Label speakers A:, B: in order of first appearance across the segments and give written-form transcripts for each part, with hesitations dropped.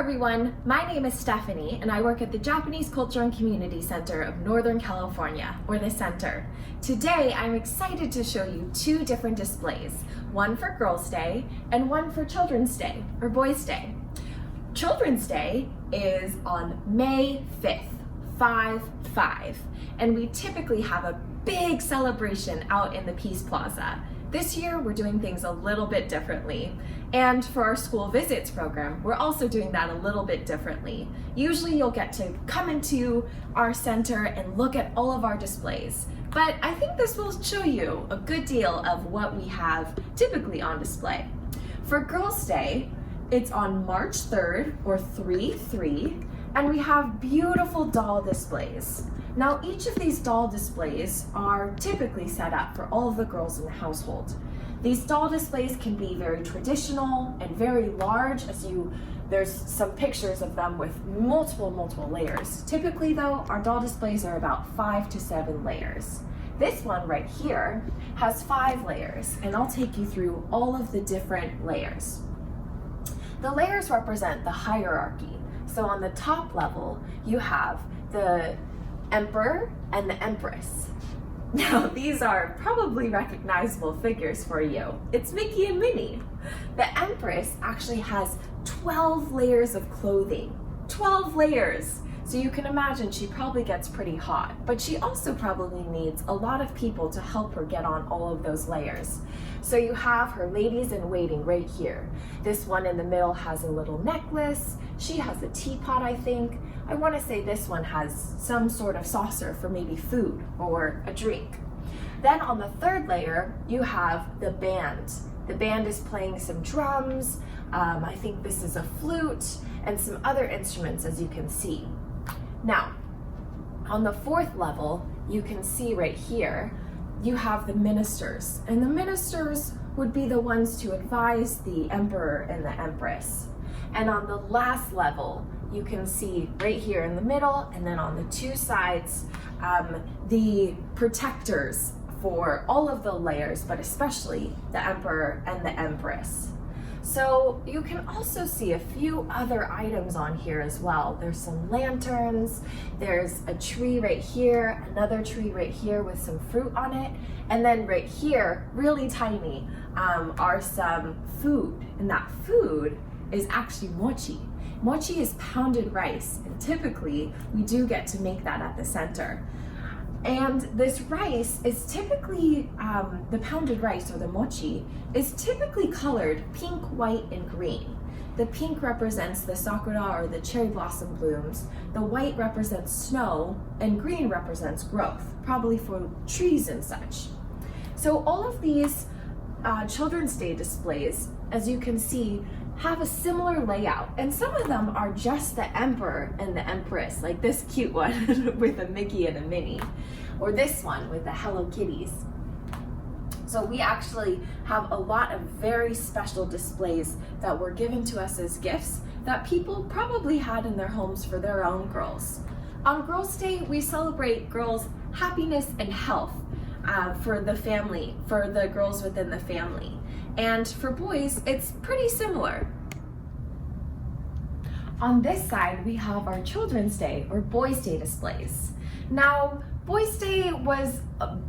A: everyone, my name is Stephanie and I work at the Japanese Culture and Community Center of Northern California, or the Center. Today I'm excited to show you two different displays, one for Girls' Day and one for Children's Day, or Boys' Day. Children's Day is on May 5th, 5/5, and we typically have a big celebration out in the Peace Plaza. This year, we're doing things a little bit differently. And for our school visits program, we're also doing that a little bit differently. Usually you'll get to come into our center and look at all of our displays. But I think this will show you a good deal of what we have typically on display. For Girls' Day, it's on March 3rd, or 3/3, and we have beautiful doll displays. Now, each of these doll displays are typically set up for all of the girls in the household. These doll displays can be very traditional and very large, there's some pictures of them with multiple layers. Typically though, our doll displays are about 5 to 7 layers. This one right here has 5 layers, and I'll take you through all of the different layers. The layers represent the hierarchy. So on the top level, you have the Emperor and the Empress. Now, these are probably recognizable figures for you. It's Mickey and Minnie. The Empress actually has 12 layers of clothing. 12 layers! So you can imagine she probably gets pretty hot, but she also probably needs a lot of people to help her get on all of those layers. So you have her ladies in waiting right here. This one in the middle has a little necklace. She has a teapot, I think. I want to say this one has some sort of saucer for maybe food or a drink. Then on the third layer, you have the band. The band is playing some drums. I think this is a flute and some other instruments, as you can see. Now, on the fourth level, you can see right here, you have the ministers. And the ministers would be the ones to advise the Emperor and the Empress. And on the last level, you can see right here in the middle, and then on the two sides, the protectors for all of the layers, but especially the Emperor and the Empress. So you can also see a few other items on here as well. There's some lanterns, there's a tree right here, another tree right here with some fruit on it, and then right here, really tiny, are some food, and that food is actually mochi. Mochi is pounded rice, and typically we do get to make that at the center. And this rice is typically, the pounded rice, or the mochi, is typically colored pink, white, and green. The pink represents the sakura, or the cherry blossom blooms, the white represents snow, and green represents growth, probably for trees and such. So all of these Children's Day displays, as you can see, have a similar layout, and some of them are just the Emperor and the Empress, like this cute one with a Mickey and a Minnie, or this one with the Hello Kitties. So we actually have a lot of very special displays that were given to us as gifts that people probably had in their homes for their own girls. On Girls' Day, we celebrate girls' happiness and health for the family, for the girls within the family. And for boys, it's pretty similar. On this side, we have our Children's Day, or Boys' Day displays. Now, Boys' Day was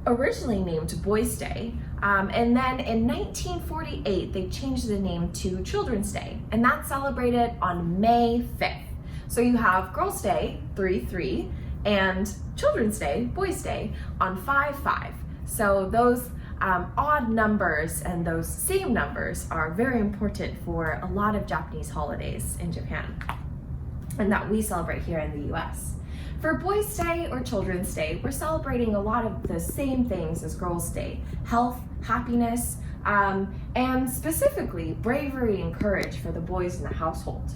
A: originally named Boys' Day, and then in 1948, they changed the name to Children's Day, and that's celebrated on May 5th. So you have Girls' Day, 3/3, and Children's Day, Boys' Day, on 5/5. So those odd numbers and those same numbers are very important for a lot of Japanese holidays in Japan, and that we celebrate here in the US. For Boys' Day or Children's Day, we're celebrating a lot of the same things as Girls' Day: health, happiness, and specifically bravery and courage for the boys in the household.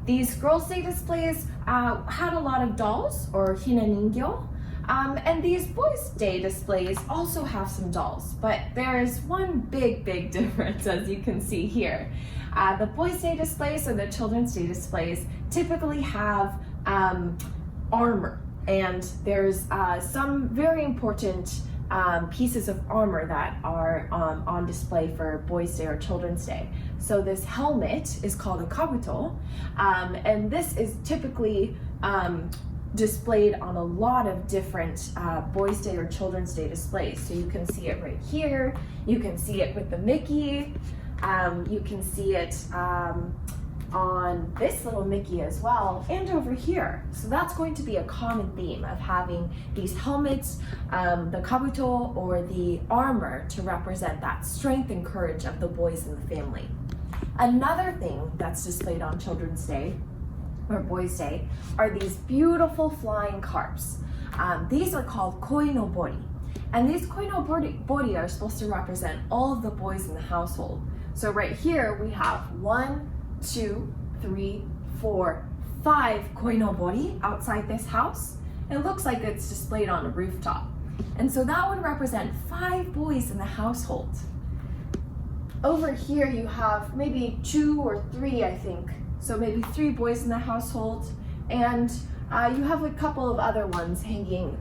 A: These Girls' Day displays had a lot of dolls, or hina ningyo, and these Boys' Day displays also have some dolls, but there's one big difference, as you can see here. The Boys' Day displays or the Children's Day displays typically have armor, and there's some very important pieces of armor that are on display for Boys' Day or Children's Day. So this helmet is called a kabuto, and this is typically displayed on a lot of different Boys' Day or Children's Day displays. So you can see it right here, you can see it with the Mickey, you can see it on this little Mickey as well, and over here. So that's going to be a common theme of having these helmets, the kabuto or the armor, to represent that strength and courage of the boys in the family. Another thing that's displayed on Children's Day or Boys' Day are these beautiful flying carps. These are called koinobori. And these koinobori are supposed to represent all of the boys in the household. So right here we have 1, 2, 3, 4, 5 koinobori outside this house. It looks like it's displayed on a rooftop. And so that would represent 5 boys in the household. Over here you have maybe 2 or 3, I think. So maybe 3 boys in the household, and you have a couple of other ones hanging,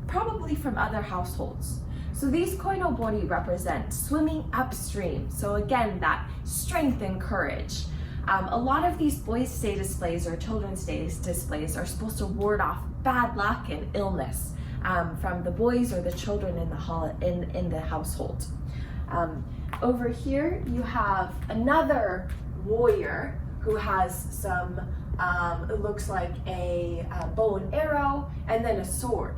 A: probably from other households. So these koinobori represent swimming upstream. So again, that strength and courage. A lot of these Boys' Day displays or Children's Day displays are supposed to ward off bad luck and illness from the boys or the children in the household. Over here you have another warrior who has some, it looks like a bow and arrow, and then a sword.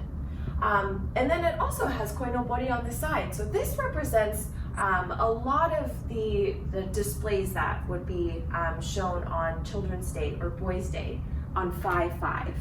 A: And then it also has koinobori on the side. So this represents a lot of the displays that would be shown on Children's Day or Boys' Day on 5/5.